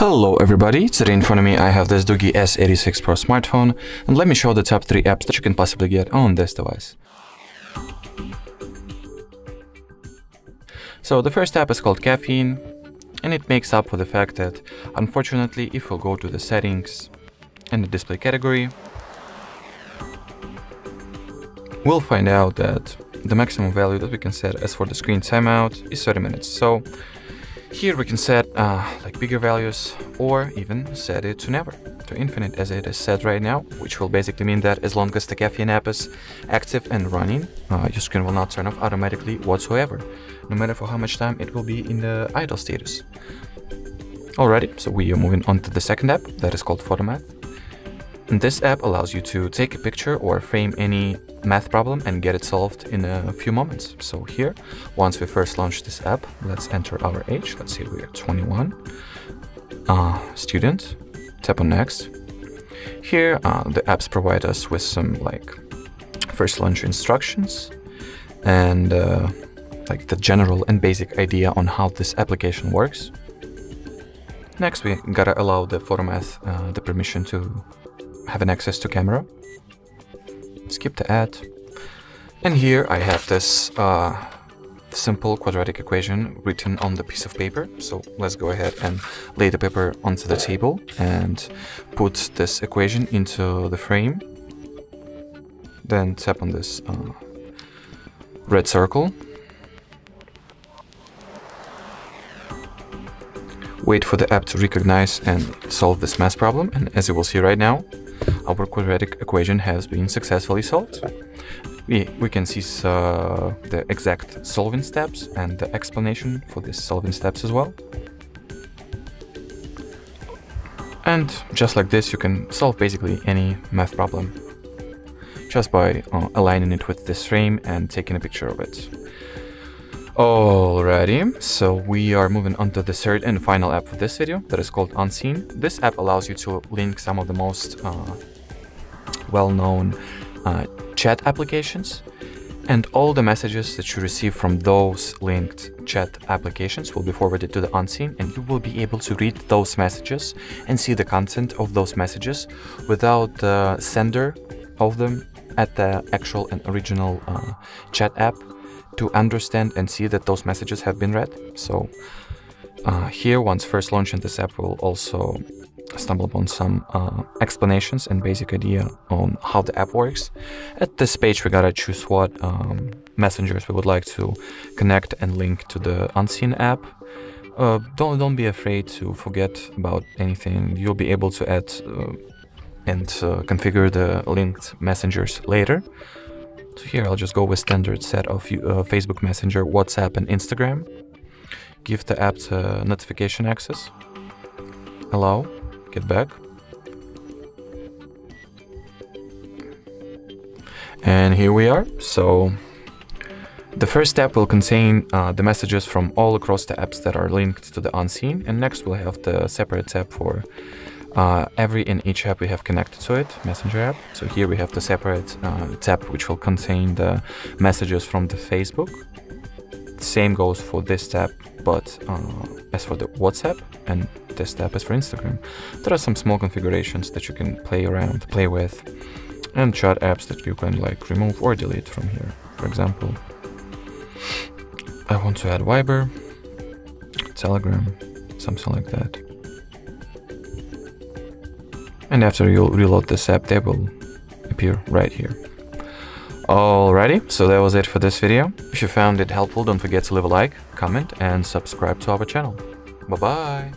Hello everybody, today in front of me I have this DOOGEE S86 Pro smartphone, and let me show the top 3 apps that you can possibly get on this device. So the first app is called Caffeine, and it makes up for the fact that unfortunately if we go to the settings and the display category, we'll find out that the maximum value that we can set as for the screen timeout is 30 minutes. So here we can set like bigger values, or even set it to never, to infinite as it is set right now, which will basically mean that as long as the Caffeine app is active and running, your screen will not turn off automatically whatsoever, no matter for how much time it will be in the idle status. Alrighty, so we are moving on to the second app that is called Photomath. And this app allows you to take a picture or frame any math problem and get it solved in a few moments. So here, once we first launch this app, let's enter our age. Let's say we are 21, student, tap on next. Here, the apps provide us with some like first launch instructions and like the general and basic idea on how this application works. Next, we gotta allow the Photomath the permission to have an access to camera. Skip the ad. And here I have this simple quadratic equation written on the piece of paper. So let's go ahead and lay the paper onto the table and put this equation into the frame. Then tap on this red circle. Wait for the app to recognize and solve this math problem. And as you will see right now, our quadratic equation has been successfully solved. We can see the exact solving steps and the explanation for these solving steps as well. And just like this, you can solve basically any math problem just by aligning it with this frame and taking a picture of it. Alrighty, so we are moving on to the third and final app for this video that is called Unseen. This app allows you to link some of the most well-known chat applications, and all the messages that you receive from those linked chat applications will be forwarded to the Unseen, and you will be able to read those messages and see the content of those messages without the sender of them at the actual and original chat app to understand and see that those messages have been read. So here, once first launching this app, we'll also stumble upon some explanations and basic idea on how the app works. At this page, we gotta choose what messengers we would like to connect and link to the Unseen app. Don't be afraid to forget about anything. You'll be able to add and configure the linked messengers later. So here I'll just go with standard set of Facebook Messenger, WhatsApp and Instagram. Give the app the notification access. Allow, get back. And here we are. So the first step will contain the messages from all across the apps that are linked to the Unseen. And next we'll have the separate tab for every and each app we have connected to it, Messenger app. So here we have the separate tab which will contain the messages from the Facebook. Same goes for this tab, but as for the WhatsApp, and this tab is for Instagram. There are some small configurations that you can play around, play with, and chat apps that you can like remove or delete from here. For example, I want to add Viber, Telegram, something like that. And after you reload this app, they will appear right here. Alrighty, so that was it for this video. If you found it helpful, don't forget to leave a like, comment, and subscribe to our channel. Bye-bye!